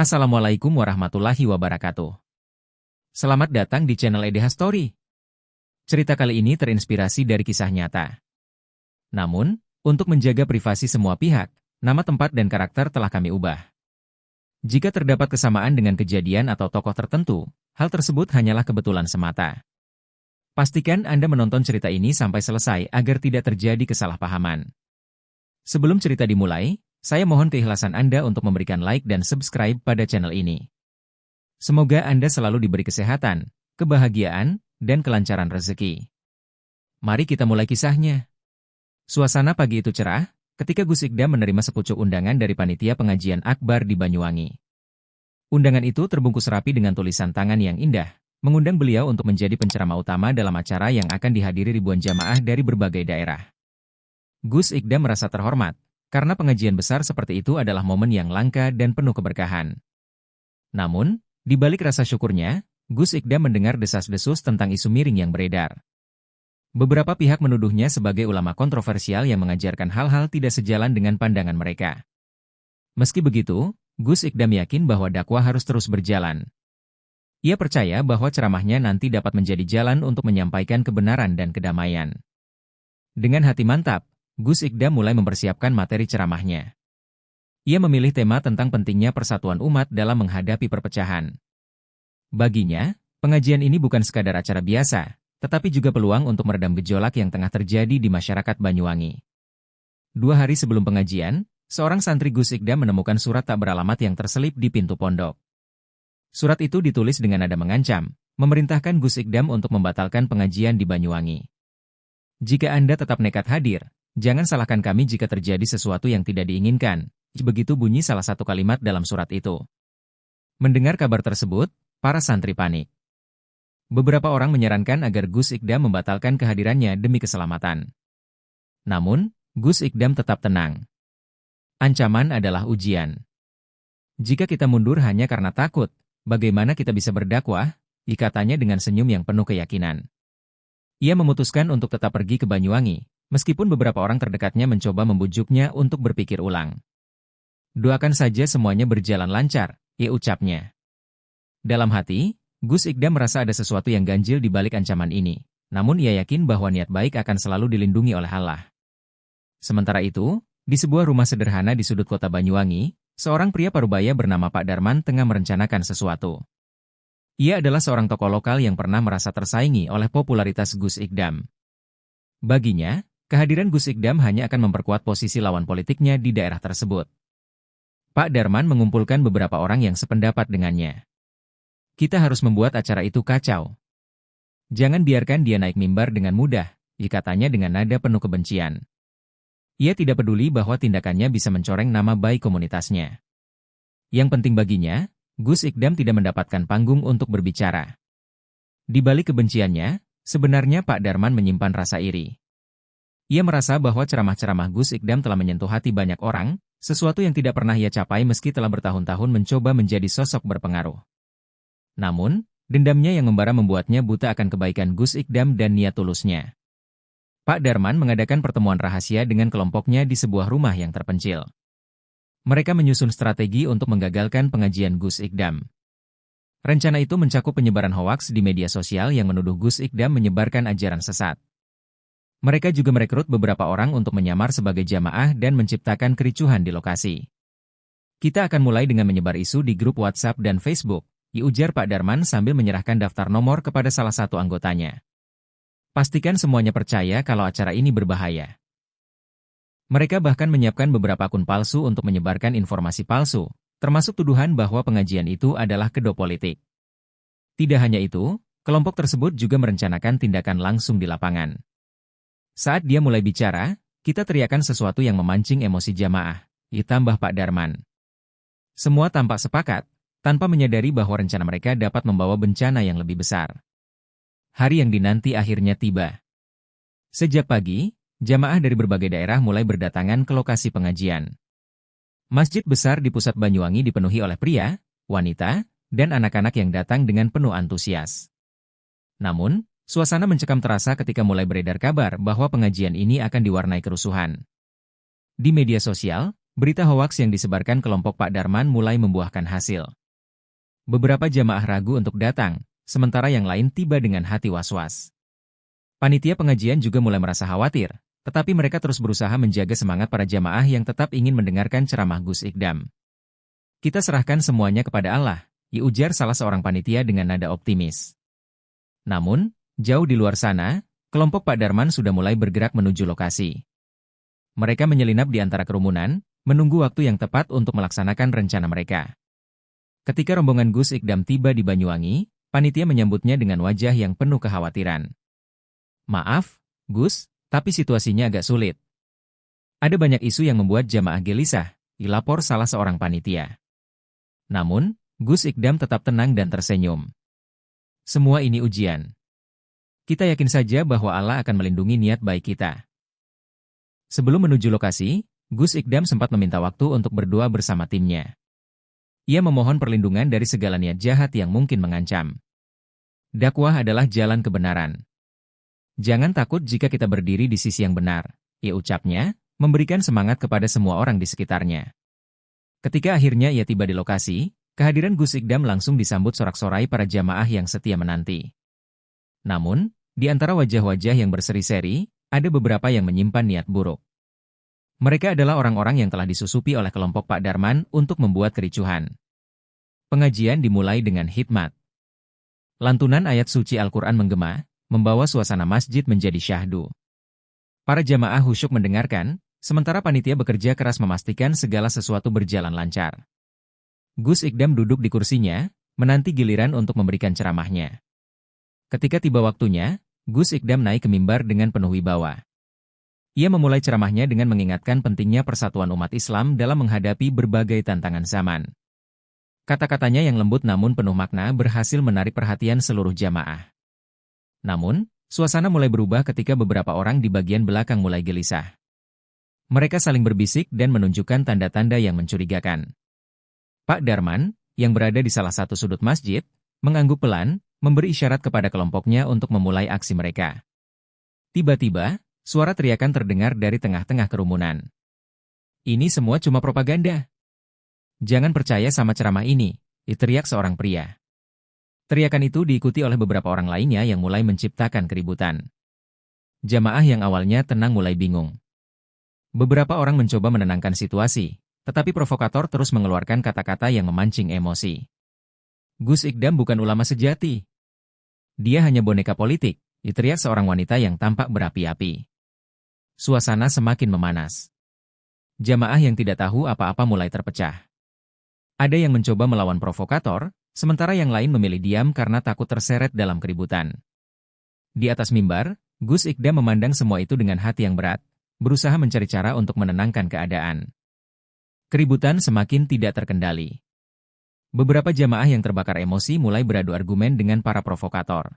Assalamualaikum warahmatullahi wabarakatuh. Selamat datang di channel EDH Story. Cerita kali ini terinspirasi dari kisah nyata. Namun, untuk menjaga privasi semua pihak, nama tempat dan karakter telah kami ubah. Jika terdapat kesamaan dengan kejadian atau tokoh tertentu, hal tersebut hanyalah kebetulan semata. Pastikan Anda menonton cerita ini sampai selesai agar tidak terjadi kesalahpahaman. Sebelum cerita dimulai, saya mohon keikhlasan Anda untuk memberikan like dan subscribe pada channel ini. Semoga Anda selalu diberi kesehatan, kebahagiaan, dan kelancaran rezeki. Mari kita mulai kisahnya. Suasana pagi itu cerah, ketika Gus Ikdam menerima sepucuk undangan dari panitia pengajian akbar di Banyuwangi. Undangan itu terbungkus rapi dengan tulisan tangan yang indah, mengundang beliau untuk menjadi penceramah utama dalam acara yang akan dihadiri ribuan jamaah dari berbagai daerah. Gus Ikdam merasa terhormat, karena pengajian besar seperti itu adalah momen yang langka dan penuh keberkahan. Namun, di balik rasa syukurnya, Gus Ikdam mendengar desas-desus tentang isu miring yang beredar. Beberapa pihak menuduhnya sebagai ulama kontroversial yang mengajarkan hal-hal tidak sejalan dengan pandangan mereka. Meski begitu, Gus Ikdam yakin bahwa dakwah harus terus berjalan. Ia percaya bahwa ceramahnya nanti dapat menjadi jalan untuk menyampaikan kebenaran dan kedamaian. Dengan hati mantap, Gus Ikdam mulai mempersiapkan materi ceramahnya. Ia memilih tema tentang pentingnya persatuan umat dalam menghadapi perpecahan. Baginya, pengajian ini bukan sekadar acara biasa, tetapi juga peluang untuk meredam gejolak yang tengah terjadi di masyarakat Banyuwangi. 2 hari sebelum pengajian, seorang santri Gus Ikdam menemukan surat tak beralamat yang terselip di pintu pondok. Surat itu ditulis dengan nada mengancam, memerintahkan Gus Ikdam untuk membatalkan pengajian di Banyuwangi. Jika Anda tetap nekat hadir, jangan salahkan kami jika terjadi sesuatu yang tidak diinginkan. Begitu bunyi salah satu kalimat dalam surat itu. Mendengar kabar tersebut, para santri panik. Beberapa orang menyarankan agar Gus Ikdam membatalkan kehadirannya demi keselamatan. Namun, Gus Ikdam tetap tenang. Ancaman adalah ujian. Jika kita mundur hanya karena takut, bagaimana kita bisa berdakwah? Katanya dengan senyum yang penuh keyakinan. Ia memutuskan untuk tetap pergi ke Banyuwangi, meskipun beberapa orang terdekatnya mencoba membujuknya untuk berpikir ulang. Doakan saja semuanya berjalan lancar, ucapnya. Dalam hati, Gus Ikdam merasa ada sesuatu yang ganjil di balik ancaman ini, namun ia yakin bahwa niat baik akan selalu dilindungi oleh Allah. Sementara itu, di sebuah rumah sederhana di sudut kota Banyuwangi, seorang pria parubaya bernama Pak Darman tengah merencanakan sesuatu. Ia adalah seorang tokoh lokal yang pernah merasa tersaingi oleh popularitas Gus Ikdam. Baginya, kehadiran Gus Ikdam hanya akan memperkuat posisi lawan politiknya di daerah tersebut. Pak Darman mengumpulkan beberapa orang yang sependapat dengannya. Kita harus membuat acara itu kacau. Jangan biarkan dia naik mimbar dengan mudah, katanya dengan nada penuh kebencian. Ia tidak peduli bahwa tindakannya bisa mencoreng nama baik komunitasnya. Yang penting baginya, Gus Ikdam tidak mendapatkan panggung untuk berbicara. Di balik kebenciannya, sebenarnya Pak Darman menyimpan rasa iri. Ia merasa bahwa ceramah-ceramah Gus Ikdam telah menyentuh hati banyak orang, sesuatu yang tidak pernah ia capai meski telah bertahun-tahun mencoba menjadi sosok berpengaruh. Namun, dendamnya yang membara membuatnya buta akan kebaikan Gus Ikdam dan niat tulusnya. Pak Darman mengadakan pertemuan rahasia dengan kelompoknya di sebuah rumah yang terpencil. Mereka menyusun strategi untuk menggagalkan pengajian Gus Ikdam. Rencana itu mencakup penyebaran hoaks di media sosial yang menuduh Gus Ikdam menyebarkan ajaran sesat. Mereka juga merekrut beberapa orang untuk menyamar sebagai jamaah dan menciptakan kericuhan di lokasi. Kita akan mulai dengan menyebar isu di grup WhatsApp dan Facebook, ujar Pak Darman sambil menyerahkan daftar nomor kepada salah satu anggotanya. Pastikan semuanya percaya kalau acara ini berbahaya. Mereka bahkan menyiapkan beberapa akun palsu untuk menyebarkan informasi palsu, termasuk tuduhan bahwa pengajian itu adalah kedok politik. Tidak hanya itu, kelompok tersebut juga merencanakan tindakan langsung di lapangan. Saat dia mulai bicara, kita teriakan sesuatu yang memancing emosi jamaah, ditambah Pak Darman. Semua tampak sepakat, tanpa menyadari bahwa rencana mereka dapat membawa bencana yang lebih besar. Hari yang dinanti akhirnya tiba. Sejak pagi, jamaah dari berbagai daerah mulai berdatangan ke lokasi pengajian. Masjid besar di pusat Banyuwangi dipenuhi oleh pria, wanita, dan anak-anak yang datang dengan penuh antusias. Namun, suasana mencekam terasa ketika mulai beredar kabar bahwa pengajian ini akan diwarnai kerusuhan. Di media sosial, berita hoaks yang disebarkan kelompok Pak Darman mulai membuahkan hasil. Beberapa jamaah ragu untuk datang, sementara yang lain tiba dengan hati was-was. Panitia pengajian juga mulai merasa khawatir, tetapi mereka terus berusaha menjaga semangat para jamaah yang tetap ingin mendengarkan ceramah Gus Ikdam. Kita serahkan semuanya kepada Allah, ujar salah seorang panitia dengan nada optimis. Namun, jauh di luar sana, kelompok Pak Darman sudah mulai bergerak menuju lokasi. Mereka menyelinap di antara kerumunan, menunggu waktu yang tepat untuk melaksanakan rencana mereka. Ketika rombongan Gus Ikdam tiba di Banyuwangi, panitia menyambutnya dengan wajah yang penuh kekhawatiran. Maaf, Gus, tapi situasinya agak sulit. Ada banyak isu yang membuat jamaah gelisah, dilapor salah seorang panitia. Namun, Gus Ikdam tetap tenang dan tersenyum. Semua ini ujian. Kita yakin saja bahwa Allah akan melindungi niat baik kita. Sebelum menuju lokasi, Gus Ikdam sempat meminta waktu untuk berdoa bersama timnya. Ia memohon perlindungan dari segala niat jahat yang mungkin mengancam. Dakwah adalah jalan kebenaran. Jangan takut jika kita berdiri di sisi yang benar, ucapnya, memberikan semangat kepada semua orang di sekitarnya. Ketika akhirnya ia tiba di lokasi, kehadiran Gus Ikdam langsung disambut sorak-sorai para jamaah yang setia menanti. Namun, di antara wajah-wajah yang berseri-seri, ada beberapa yang menyimpan niat buruk. Mereka adalah orang-orang yang telah disusupi oleh kelompok Pak Darman untuk membuat kericuhan. Pengajian dimulai dengan hikmat. Lantunan ayat suci Al-Quran menggema, membawa suasana masjid menjadi syahdu. Para jamaah khusyuk mendengarkan, sementara panitia bekerja keras memastikan segala sesuatu berjalan lancar. Gus Ikdam duduk di kursinya, menanti giliran untuk memberikan ceramahnya. Ketika tiba waktunya, Gus Ikdam naik ke mimbar dengan penuh wibawa. Ia memulai ceramahnya dengan mengingatkan pentingnya persatuan umat Islam dalam menghadapi berbagai tantangan zaman. Kata-katanya yang lembut namun penuh makna berhasil menarik perhatian seluruh jamaah. Namun, suasana mulai berubah ketika beberapa orang di bagian belakang mulai gelisah. Mereka saling berbisik dan menunjukkan tanda-tanda yang mencurigakan. Pak Darman, yang berada di salah satu sudut masjid, mengangguk pelan, memberi isyarat kepada kelompoknya untuk memulai aksi mereka. Tiba-tiba, suara teriakan terdengar dari tengah-tengah kerumunan. Ini semua cuma propaganda. Jangan percaya sama ceramah ini, teriak seorang pria. Teriakan itu diikuti oleh beberapa orang lainnya yang mulai menciptakan keributan. Jamaah yang awalnya tenang mulai bingung. Beberapa orang mencoba menenangkan situasi, tetapi provokator terus mengeluarkan kata-kata yang memancing emosi. Gus Ikdam bukan ulama sejati. Dia hanya boneka politik, teriak seorang wanita yang tampak berapi-api. Suasana semakin memanas. Jamaah yang tidak tahu apa-apa mulai terpecah. Ada yang mencoba melawan provokator, sementara yang lain memilih diam karena takut terseret dalam keributan. Di atas mimbar, Gus Ikdam memandang semua itu dengan hati yang berat, berusaha mencari cara untuk menenangkan keadaan. Keributan semakin tidak terkendali. Beberapa jamaah yang terbakar emosi mulai beradu argumen dengan para provokator.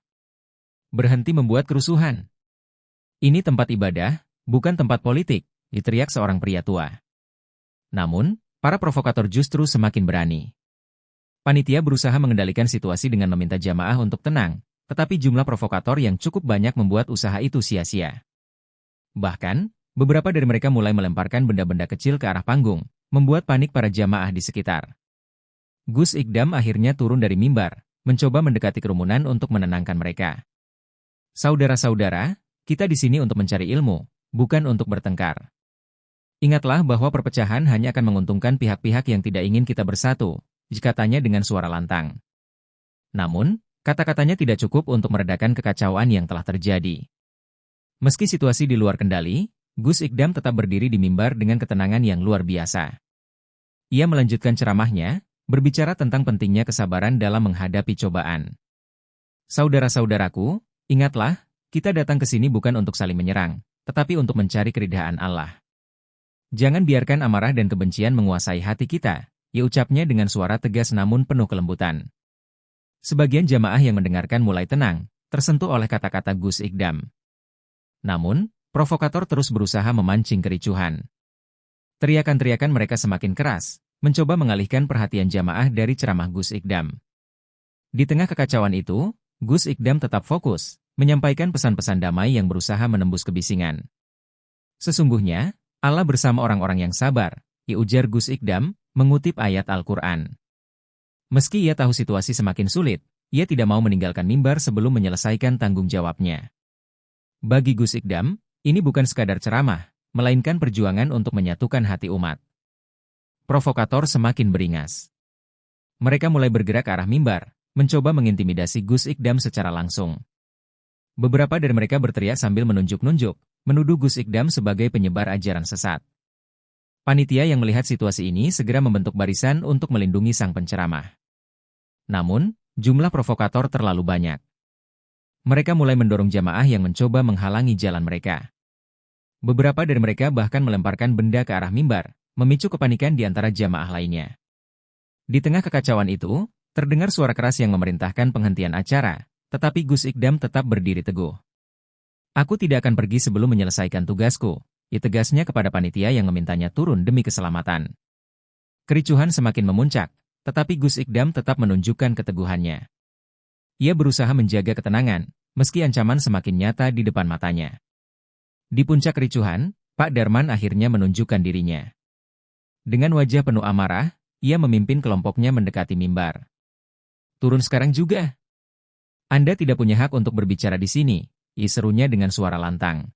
Berhenti membuat kerusuhan. Ini tempat ibadah, bukan tempat politik, teriak seorang pria tua. Namun, para provokator justru semakin berani. Panitia berusaha mengendalikan situasi dengan meminta jamaah untuk tenang, tetapi jumlah provokator yang cukup banyak membuat usaha itu sia-sia. Bahkan, beberapa dari mereka mulai melemparkan benda-benda kecil ke arah panggung, membuat panik para jamaah di sekitar. Gus Ikdam akhirnya turun dari mimbar, mencoba mendekati kerumunan untuk menenangkan mereka. Saudara-saudara, kita di sini untuk mencari ilmu, bukan untuk bertengkar. Ingatlah bahwa perpecahan hanya akan menguntungkan pihak-pihak yang tidak ingin kita bersatu, katanya dengan suara lantang. Namun, kata-katanya tidak cukup untuk meredakan kekacauan yang telah terjadi. Meski situasi di luar kendali, Gus Ikdam tetap berdiri di mimbar dengan ketenangan yang luar biasa. Ia melanjutkan ceramahnya, berbicara tentang pentingnya kesabaran dalam menghadapi cobaan. Saudara-saudaraku, ingatlah, kita datang ke sini bukan untuk saling menyerang, tetapi untuk mencari keridhaan Allah. Jangan biarkan amarah dan kebencian menguasai hati kita, ucapnya dengan suara tegas namun penuh kelembutan. Sebagian jamaah yang mendengarkan mulai tenang, tersentuh oleh kata-kata Gus Ikdam. Namun, provokator terus berusaha memancing kericuhan. Teriakan-teriakan mereka semakin keras, mencoba mengalihkan perhatian jamaah dari ceramah Gus Ikdam. Di tengah kekacauan itu, Gus Ikdam tetap fokus, menyampaikan pesan-pesan damai yang berusaha menembus kebisingan. Sesungguhnya, Allah bersama orang-orang yang sabar, ujar Gus Ikdam, mengutip ayat Al-Quran. Meski ia tahu situasi semakin sulit, ia tidak mau meninggalkan mimbar sebelum menyelesaikan tanggung jawabnya. Bagi Gus Ikdam, ini bukan sekadar ceramah, melainkan perjuangan untuk menyatukan hati umat. Provokator semakin beringas. Mereka mulai bergerak ke arah mimbar, mencoba mengintimidasi Gus Ikdam secara langsung. Beberapa dari mereka berteriak sambil menunjuk-nunjuk, menuduh Gus Ikdam sebagai penyebar ajaran sesat. Panitia yang melihat situasi ini segera membentuk barisan untuk melindungi sang penceramah. Namun, jumlah provokator terlalu banyak. Mereka mulai mendorong jamaah yang mencoba menghalangi jalan mereka. Beberapa dari mereka bahkan melemparkan benda ke arah mimbar, memicu kepanikan di antara jamaah lainnya. Di tengah kekacauan itu, terdengar suara keras yang memerintahkan penghentian acara, tetapi Gus Ikdam tetap berdiri teguh. Aku tidak akan pergi sebelum menyelesaikan tugasku, tegasnya kepada panitia yang memintanya turun demi keselamatan. Kericuhan semakin memuncak, tetapi Gus Ikdam tetap menunjukkan keteguhannya. Ia berusaha menjaga ketenangan, meski ancaman semakin nyata di depan matanya. Di puncak kericuhan, Pak Darman akhirnya menunjukkan dirinya. Dengan wajah penuh amarah, ia memimpin kelompoknya mendekati mimbar. Turun sekarang juga. Anda tidak punya hak untuk berbicara di sini, serunya dengan suara lantang.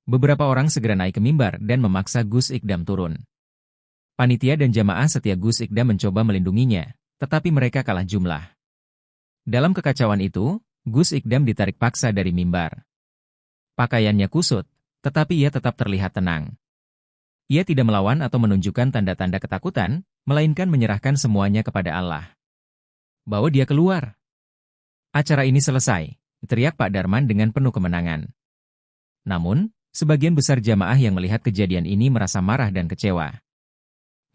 Beberapa orang segera naik ke mimbar dan memaksa Gus Ikdam turun. Panitia dan jamaah setia Gus Ikdam mencoba melindunginya, tetapi mereka kalah jumlah. Dalam kekacauan itu, Gus Ikdam ditarik paksa dari mimbar. Pakaiannya kusut, tetapi ia tetap terlihat tenang. Ia tidak melawan atau menunjukkan tanda-tanda ketakutan, melainkan menyerahkan semuanya kepada Allah. Bawa dia keluar. Acara ini selesai, teriak Pak Darman dengan penuh kemenangan. Namun, sebagian besar jamaah yang melihat kejadian ini merasa marah dan kecewa.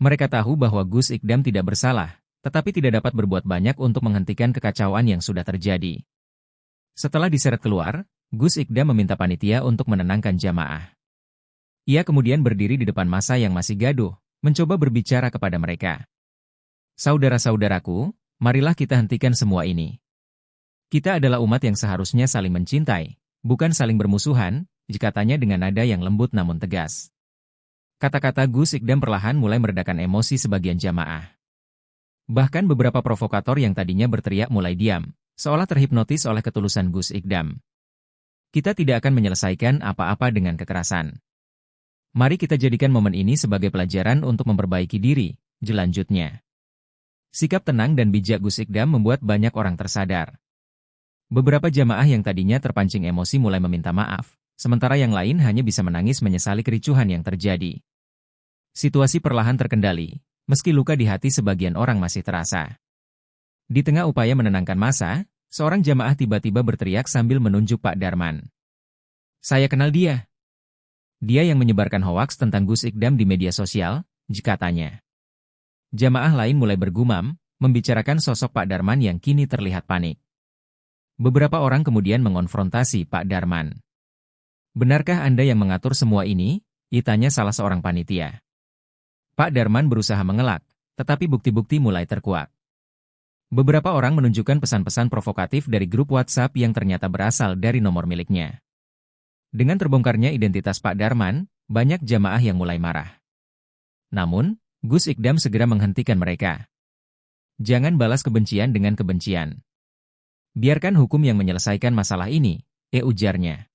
Mereka tahu bahwa Gus Ikdam tidak bersalah, tetapi tidak dapat berbuat banyak untuk menghentikan kekacauan yang sudah terjadi. Setelah diseret keluar, Gus Ikdam meminta panitia untuk menenangkan jamaah. Ia kemudian berdiri di depan massa yang masih gaduh, mencoba berbicara kepada mereka. Saudara-saudaraku, marilah kita hentikan semua ini. Kita adalah umat yang seharusnya saling mencintai, bukan saling bermusuhan, katanya dengan nada yang lembut namun tegas. Kata-kata Gus Ikdam perlahan mulai meredakan emosi sebagian jamaah. Bahkan beberapa provokator yang tadinya berteriak mulai diam, seolah terhipnotis oleh ketulusan Gus Ikdam. Kita tidak akan menyelesaikan apa-apa dengan kekerasan. Mari kita jadikan momen ini sebagai pelajaran untuk memperbaiki diri, jelanjutnya. Sikap tenang dan bijak Gus Ikdam membuat banyak orang tersadar. Beberapa jamaah yang tadinya terpancing emosi mulai meminta maaf, sementara yang lain hanya bisa menangis menyesali kericuhan yang terjadi. Situasi perlahan terkendali, meski luka di hati sebagian orang masih terasa. Di tengah upaya menenangkan massa, seorang jamaah tiba-tiba berteriak sambil menunjuk Pak Darman. Saya kenal dia. Dia yang menyebarkan hoaks tentang Gus Ikdam di media sosial, katanya. Jamaah lain mulai bergumam, membicarakan sosok Pak Darman yang kini terlihat panik. Beberapa orang kemudian mengonfrontasi Pak Darman. Benarkah Anda yang mengatur semua ini? Tanya salah seorang panitia. Pak Darman berusaha mengelak, tetapi bukti-bukti mulai terkuak. Beberapa orang menunjukkan pesan-pesan provokatif dari grup WhatsApp yang ternyata berasal dari nomor miliknya. Dengan terbongkarnya identitas Pak Darman, banyak jamaah yang mulai marah. Namun, Gus Ikdam segera menghentikan mereka. Jangan balas kebencian dengan kebencian. Biarkan hukum yang menyelesaikan masalah ini, ujarnya.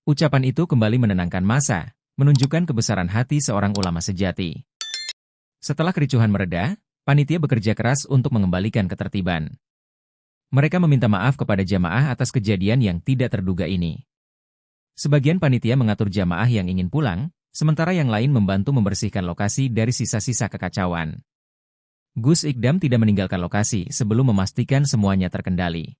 Ucapan itu kembali menenangkan massa, menunjukkan kebesaran hati seorang ulama sejati. Setelah kericuhan mereda, panitia bekerja keras untuk mengembalikan ketertiban. Mereka meminta maaf kepada jamaah atas kejadian yang tidak terduga ini. Sebagian panitia mengatur jamaah yang ingin pulang, sementara yang lain membantu membersihkan lokasi dari sisa-sisa kekacauan. Gus Ikdam tidak meninggalkan lokasi sebelum memastikan semuanya terkendali.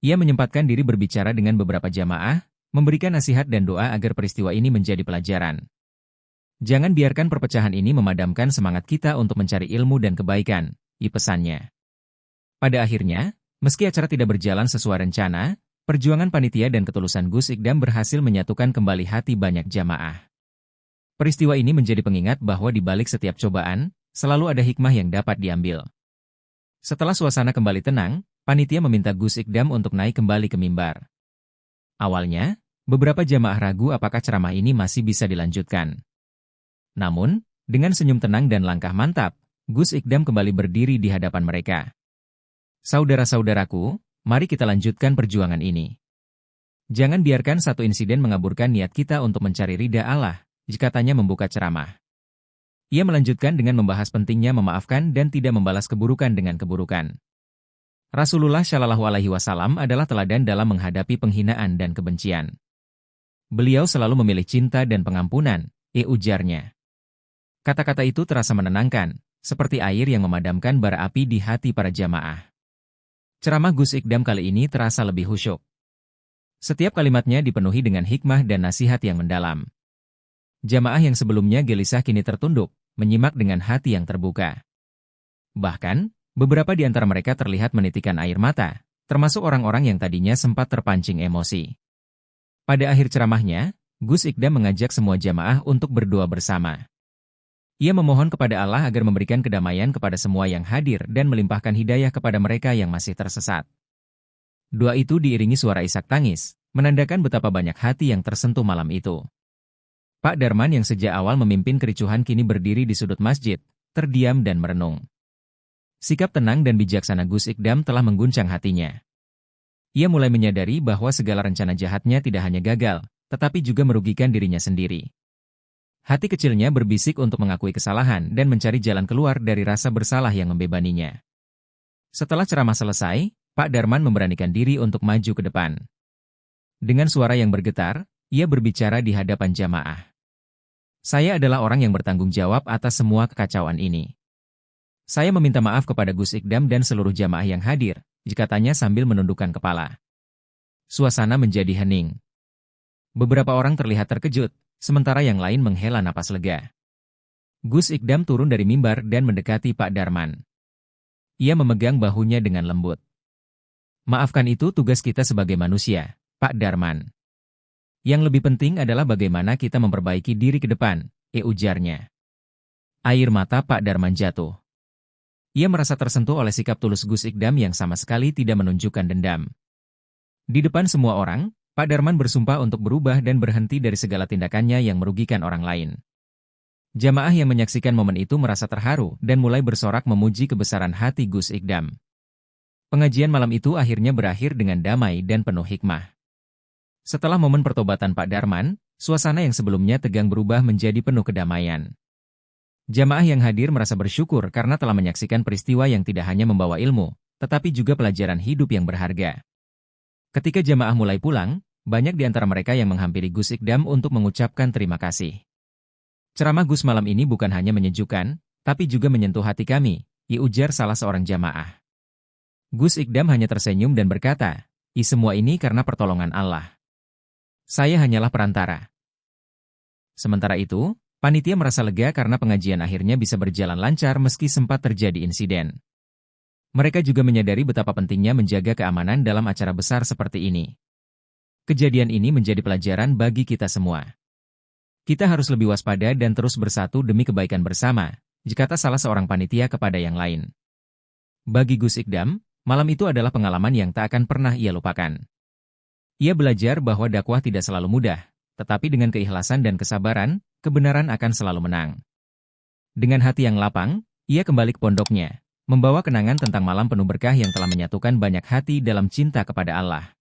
Ia menyempatkan diri berbicara dengan beberapa jamaah, memberikan nasihat dan doa agar peristiwa ini menjadi pelajaran. Jangan biarkan perpecahan ini memadamkan semangat kita untuk mencari ilmu dan kebaikan, pesannya. Pada akhirnya, meski acara tidak berjalan sesuai rencana, perjuangan panitia dan ketulusan Gus Ikdam berhasil menyatukan kembali hati banyak jamaah. Peristiwa ini menjadi pengingat bahwa di balik setiap cobaan, selalu ada hikmah yang dapat diambil. Setelah suasana kembali tenang, panitia meminta Gus Ikdam untuk naik kembali ke mimbar. Awalnya, beberapa jamaah ragu apakah ceramah ini masih bisa dilanjutkan. Namun, Dengan senyum tenang dan langkah mantap, Gus Ikdam kembali berdiri di hadapan mereka. Saudara-saudaraku, mari kita lanjutkan perjuangan ini. Jangan biarkan satu insiden mengaburkan niat kita untuk mencari ridha Allah, katanya membuka ceramah. Ia melanjutkan dengan membahas pentingnya memaafkan dan tidak membalas keburukan dengan keburukan. Rasulullah Shallallahu Alaihi Wasallam adalah teladan dalam menghadapi penghinaan dan kebencian. Beliau selalu memilih cinta dan pengampunan, ujarnya. Kata-kata itu terasa menenangkan, seperti air yang memadamkan bara api di hati para jamaah. Ceramah Gus Ikdam kali ini terasa lebih khusyuk. Setiap kalimatnya dipenuhi dengan hikmah dan nasihat yang mendalam. Jamaah yang sebelumnya gelisah kini tertunduk, menyimak dengan hati yang terbuka. Bahkan, beberapa di antara mereka terlihat menitikan air mata, termasuk orang-orang yang tadinya sempat terpancing emosi. Pada akhir ceramahnya, Gus Ikdam mengajak semua jamaah untuk berdoa bersama. Ia memohon kepada Allah agar memberikan kedamaian kepada semua yang hadir dan melimpahkan hidayah kepada mereka yang masih tersesat. Doa itu diiringi suara isak tangis, menandakan betapa banyak hati yang tersentuh malam itu. Pak Darman yang sejak awal memimpin kericuhan kini berdiri di sudut masjid, terdiam dan merenung. Sikap tenang dan bijaksana Gus Ikdam telah mengguncang hatinya. Ia mulai menyadari bahwa segala rencana jahatnya tidak hanya gagal, tetapi juga merugikan dirinya sendiri. Hati kecilnya berbisik untuk mengakui kesalahan dan mencari jalan keluar dari rasa bersalah yang membebaninya. Setelah ceramah selesai, Pak Darman memberanikan diri untuk maju ke depan. Dengan suara yang bergetar, ia berbicara di hadapan jamaah. Saya adalah orang yang bertanggung jawab atas semua kekacauan ini. Saya meminta maaf kepada Gus Ikdam dan seluruh jamaah yang hadir, katanya sambil menundukkan kepala. Suasana menjadi hening. Beberapa orang terlihat terkejut, sementara yang lain menghela napas lega. Gus Ikdam turun dari mimbar dan mendekati Pak Darman. Ia memegang bahunya dengan lembut. Maafkan itu tugas kita sebagai manusia, Pak Darman. Yang lebih penting adalah bagaimana kita memperbaiki diri ke depan, ujarnya. Air mata Pak Darman jatuh. Ia merasa tersentuh oleh sikap tulus Gus Ikdam yang sama sekali tidak menunjukkan dendam. Di depan semua orang, Pak Darman bersumpah untuk berubah dan berhenti dari segala tindakannya yang merugikan orang lain. Jamaah yang menyaksikan momen itu merasa terharu dan mulai bersorak memuji kebesaran hati Gus Ikdam. Pengajian malam itu akhirnya berakhir dengan damai dan penuh hikmah. Setelah momen pertobatan Pak Darman, suasana yang sebelumnya tegang berubah menjadi penuh kedamaian. Jamaah yang hadir merasa bersyukur karena telah menyaksikan peristiwa yang tidak hanya membawa ilmu, tetapi juga pelajaran hidup yang berharga. Ketika jamaah mulai pulang, banyak di antara mereka yang menghampiri Gus Ikdam untuk mengucapkan terima kasih. Ceramah Gus malam ini bukan hanya menyejukkan, tapi juga menyentuh hati kami, ujar salah seorang jamaah. Gus Ikdam hanya tersenyum dan berkata, semua ini karena pertolongan Allah. Saya hanyalah perantara. Sementara itu, panitia merasa lega karena pengajian akhirnya bisa berjalan lancar meski sempat terjadi insiden. Mereka juga menyadari betapa pentingnya menjaga keamanan dalam acara besar seperti ini. Kejadian ini menjadi pelajaran bagi kita semua. Kita harus lebih waspada dan terus bersatu demi kebaikan bersama, kata salah seorang panitia kepada yang lain. Bagi Gus Ikdam, malam itu adalah pengalaman yang tak akan pernah ia lupakan. Ia belajar bahwa dakwah tidak selalu mudah, tetapi dengan keikhlasan dan kesabaran, kebenaran akan selalu menang. Dengan hati yang lapang, ia kembali ke pondoknya, membawa kenangan tentang malam penuh berkah yang telah menyatukan banyak hati dalam cinta kepada Allah.